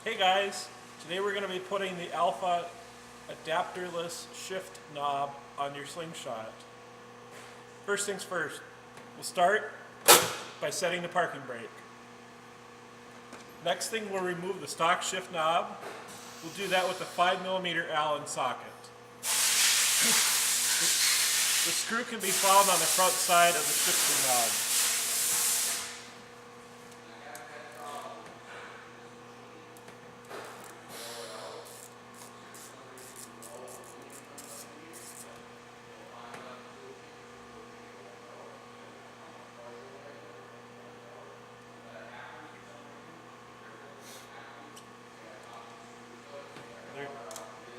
Hey guys, today we're going to be putting the Alpha adapterless shift knob on your Slingshot. First things first, we'll start by setting the parking brake. Next thing, we'll remove the stock shift knob. We'll do that with a 5mm Allen socket. The screw can be found on the front side of the shifter knob.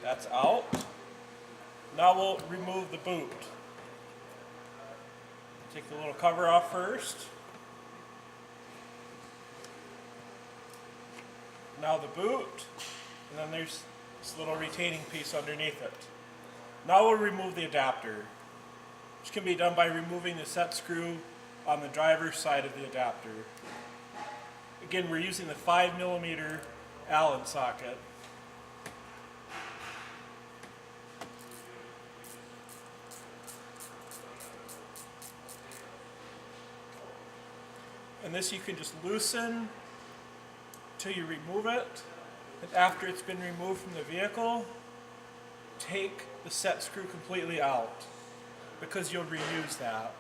That's out. Now we'll remove the boot. Take the little cover off first. Now the boot, and then there's this little retaining piece underneath it. Now we'll remove the adapter, which can be done by removing the set screw on the driver's side of the adapter. Again, we're using the 5mm Allen socket. And this you can just loosen till you remove it. And after it's been removed from the vehicle, take the set screw completely out, because you'll reuse that.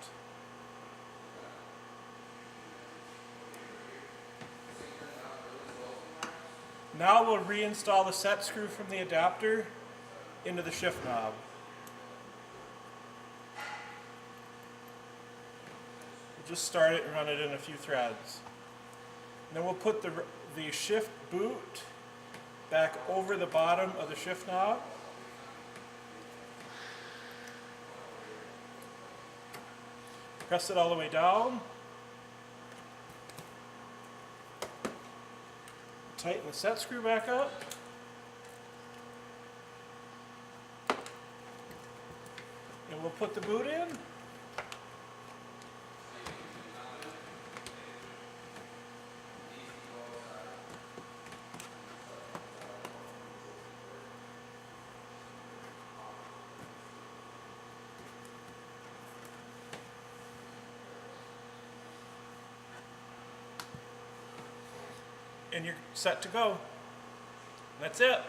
Now we'll reinstall the set screw from the adapter into the shift knob. Just start it and run it in a few threads. And then we'll put the shift boot back over the bottom of the shift knob. Press it all the way down. Tighten the set screw back up. And we'll put the boot in. And you're set to go. That's it.